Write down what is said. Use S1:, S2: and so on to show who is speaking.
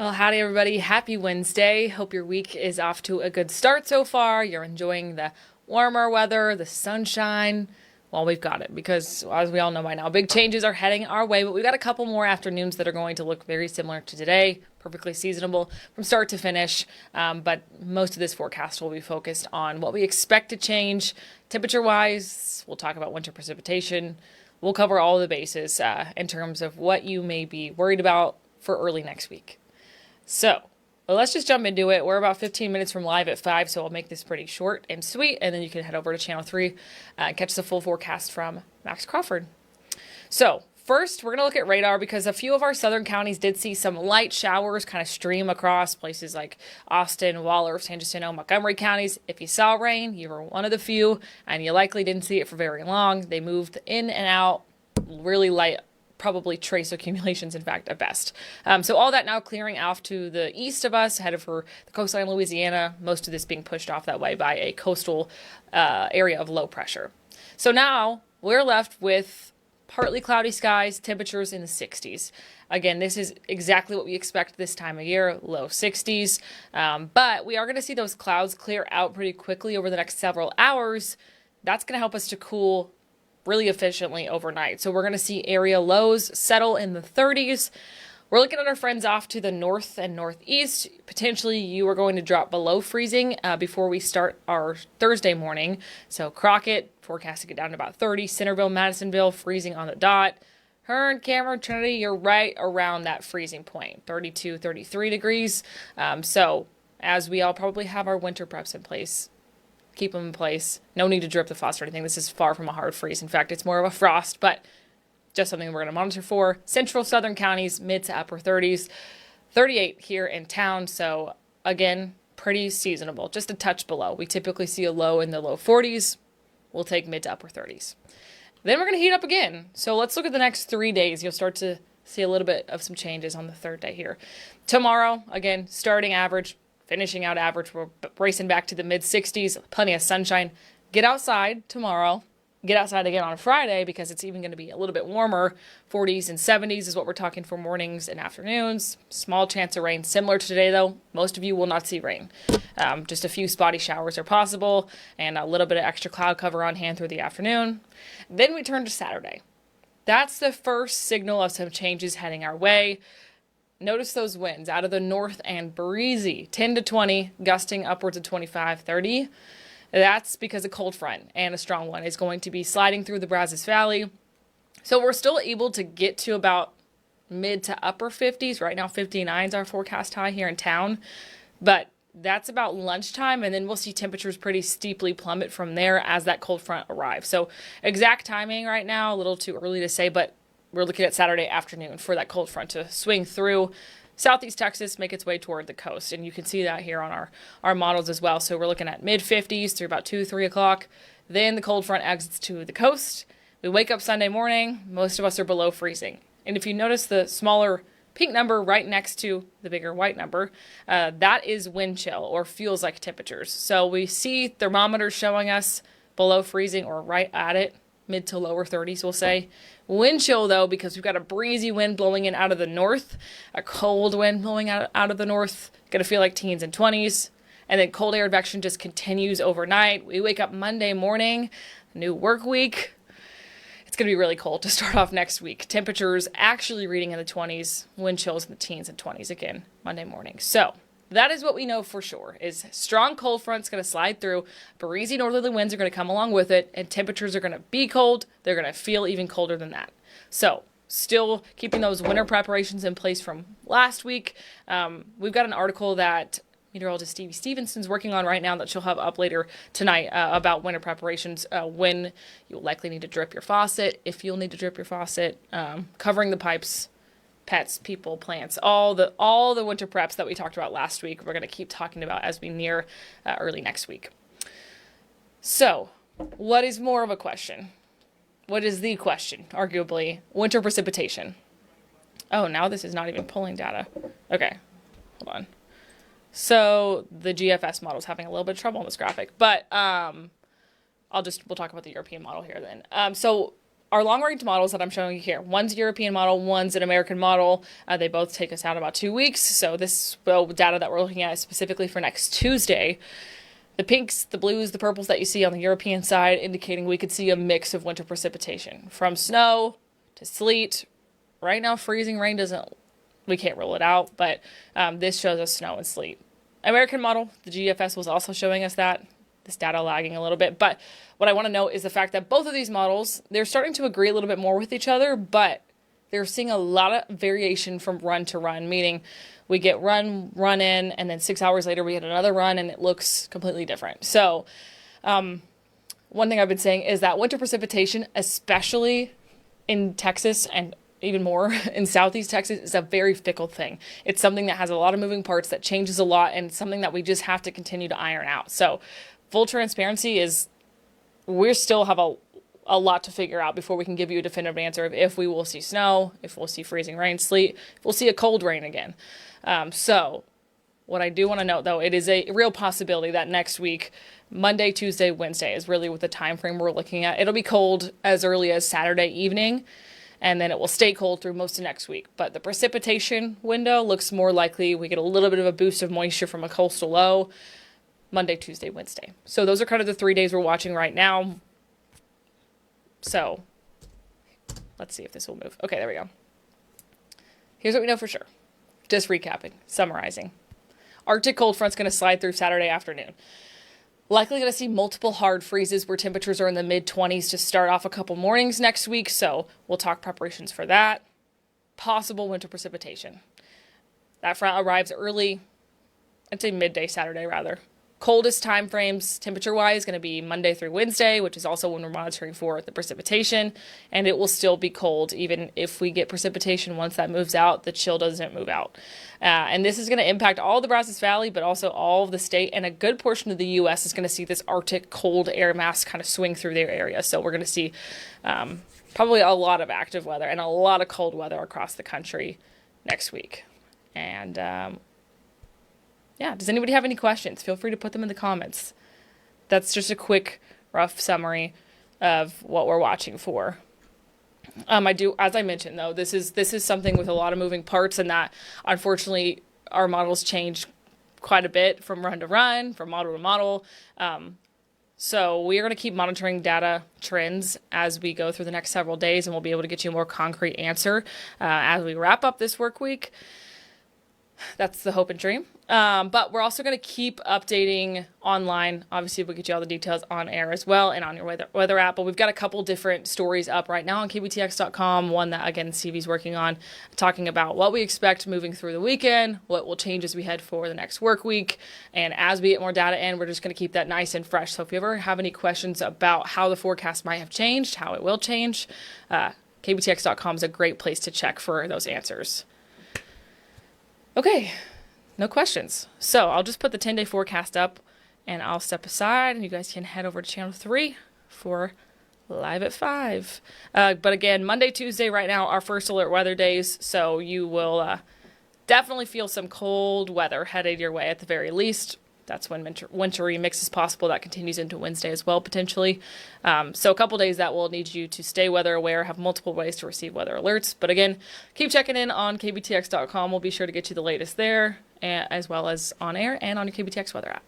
S1: Well, howdy everybody. Happy Wednesday. Hope your week is off to a good start so far. You're enjoying the warmer weather, the sunshine. Well, we've got it because, as we all know by now, big changes are heading our way, but we've got a couple more afternoons that are going to look very similar to today, perfectly seasonable from start to finish. But most of this forecast will be focused on what we expect to change temperature-wise. We'll talk about winter precipitation. We'll cover all the bases in terms of what you may be worried about for early next week. So, well, let's just jump into it. We're about 15 minutes from live at 5, so I'll make this pretty short and sweet, and then you can head over to Channel 3 and catch the full forecast from Max Crawford. So, first, we're going to look at radar because a few of our southern counties did see some light showers kind of stream across places like Austin, Waller, San Jacinto, Montgomery counties. If you saw rain, you were one of the few, and you likely didn't see it for very long. They moved in and out really light, probably trace accumulations, in fact, at best. So all that now clearing off to the east of us, headed for the coastline of Louisiana, most of this being pushed off that way by a coastal area of low pressure. So now we're left with partly cloudy skies, temperatures in the 60s. Again, this is exactly what we expect this time of year, low 60s. But we are going to see those clouds clear out pretty quickly over the next several hours. That's going to help us to cool really efficiently overnight. So we're going to see area lows settle in the 30s. We're looking at our friends off to the north and northeast. Potentially you are going to drop below freezing before we start our Thursday morning. So Crockett, forecasting it down to about 30. Centerville, Madisonville, freezing on the dot. Hearn, Cameron, Trinity, you're right around that freezing point, 32, 33 degrees. So as we all probably have our winter preps in place, keep them in place. No need to drip the faucet or anything. This is far from a hard freeze. In fact, it's more of a frost, but just something we're going to monitor for. Central southern counties, mid to upper 30s. 38 here in town. So again, pretty seasonable. Just a touch below. We typically see a low in the low 40s. We'll take mid to upper 30s. Then we're going to heat up again. So let's look at the next 3 days. You'll start to see a little bit of some changes on the third day here. Tomorrow, again, starting average, finishing out average. We're racing back to the mid-60s, plenty of sunshine. Get outside tomorrow. Get outside again on Friday because it's even going to be a little bit warmer. 40s and 70s is what we're talking for mornings and afternoons. Small chance of rain. Similar to today, though, most of you will not see rain. Just a few spotty showers are possible and a little bit of extra cloud cover on hand through the afternoon. Then we turn to Saturday. That's the first signal of some changes heading our way. Notice those winds out of the north and breezy, 10 to 20, gusting upwards of 25, 30. That's because a cold front and a strong one is going to be sliding through the Brazos Valley. So we're still able to get to about mid to upper 50s. Right now, 59 is our forecast high here in town. But that's about lunchtime, and then we'll see temperatures pretty steeply plummet from there as that cold front arrives. So exact timing right now, a little too early to say, but we're looking at Saturday afternoon for that cold front to swing through southeast Texas, make its way toward the coast. And you can see that here on our models as well. So we're looking at mid-50s through about 2, 3 o'clock. Then the cold front exits to the coast. We wake up Sunday morning. Most of us are below freezing. And if you notice the smaller pink number right next to the bigger white number, that is wind chill or feels like temperatures. So we see thermometers showing us below freezing or right at it, mid to lower 30s, we'll say. Wind chill, though, because we've got a breezy wind blowing in out of the north, a cold wind blowing out of the north, going to feel like teens and 20s. And then cold air advection just continues overnight. We wake up Monday morning, new work week. It's going to be really cold to start off next week. Temperatures actually reading in the 20s, wind chills in the teens and 20s again Monday morning. So that is what we know for sure, is strong cold front's going to slide through, breezy northerly winds are going to come along with it, and temperatures are going to be cold. They're going to feel even colder than that. So still keeping those winter preparations in place from last week. We've got an article that meteorologist Stevie Stevenson's working on right now that she'll have up later tonight about winter preparations, when you'll likely need to drip your faucet, if you'll need to drip your faucet, covering the pipes, pets, people, plants, all the winter preps that we talked about last week, we're going to keep talking about as we near early next week. So, what is more of a question? What is the question, arguably? Winter precipitation. Oh, now this is not even pulling data. Okay, hold on. So, the GFS model is having a little bit of trouble on this graphic, but we'll talk about the European model here then. So, our long-range models that I'm showing you here, one's a European model, one's an American model. They both take us out about 2 weeks. So this data that we're looking at is specifically for next Tuesday. The pinks, the blues, the purples that you see on the European side indicating we could see a mix of winter precipitation from snow to sleet. Right now, freezing rain we can't rule it out, but this shows us snow and sleet. American model, the GFS was also showing us that. This data lagging a little bit, but what I want to note is the fact that both of these models, they're starting to agree a little bit more with each other, but they're seeing a lot of variation from run to run, meaning we get run in, and then 6 hours later we get another run, and it looks completely different. So one thing I've been saying is that winter precipitation, especially in Texas and even more in Southeast Texas, is a very fickle thing. It's something that has a lot of moving parts, that changes a lot, and something that we just have to continue to iron out. So full transparency is we still have a lot to figure out before we can give you a definitive answer of if we will see snow, if we'll see freezing rain, sleet, if we'll see a cold rain again. So what I do want to note, though, it is a real possibility that next week, Monday, Tuesday, Wednesday is really what the time frame we're looking at. It'll be cold as early as Saturday evening, and then it will stay cold through most of next week. But the precipitation window looks more likely. We get a little bit of a boost of moisture from a coastal low Monday, Tuesday, Wednesday. So those are kind of the 3 days we're watching right now. So let's see if this will move. Okay, there we go. Here's what we know for sure. Just recapping, summarizing. Arctic cold front's going to slide through Saturday afternoon. Likely going to see multiple hard freezes where temperatures are in the mid-20s to start off a couple mornings next week. So we'll talk preparations for that. Possible winter precipitation. That front arrives early, I'd say midday Saturday rather. Coldest time frames temperature-wise going to be Monday through Wednesday, which is also when we're monitoring for the precipitation, and it will still be cold even if we get precipitation. Once that moves out, the chill doesn't move out. And this is going to impact all the Brazos Valley, but also all of the state, and a good portion of the U.S. is going to see this Arctic cold air mass kind of swing through their area. So we're going to see probably a lot of active weather and a lot of cold weather across the country next week. And yeah, does anybody have any questions? Feel free to put them in the comments. That's just a quick, rough summary of what we're watching for. I do, as I mentioned, though, this is something with a lot of moving parts, and that unfortunately our models change quite a bit from run to run, from model to model. So we are going to keep monitoring data trends as we go through the next several days, and we'll be able to get you a more concrete answer as we wrap up this work week. That's the hope and dream. But we're also going to keep updating online. Obviously, we'll get you all the details on air as well and on your weather app. But we've got a couple different stories up right now on kbtx.com. One that, again, Stevie's working on, talking about what we expect moving through the weekend, what will change as we head for the next work week. And as we get more data in, we're just going to keep that nice and fresh. So if you ever have any questions about how the forecast might have changed, how it will change, kbtx.com is a great place to check for those answers. Okay, no questions. So I'll just put the 10-day forecast up, and I'll step aside, and you guys can head over to channel 3 for Live at 5. But again, Monday, Tuesday right now, our first alert weather days, so you will definitely feel some cold weather headed your way at the very least. That's when wintry mix is possible. That continues into Wednesday as well, potentially. So a couple days that will need you to stay weather aware, have multiple ways to receive weather alerts. But again, keep checking in on kbtx.com. We'll be sure to get you the latest there, as well as on air and on your KBTX weather app.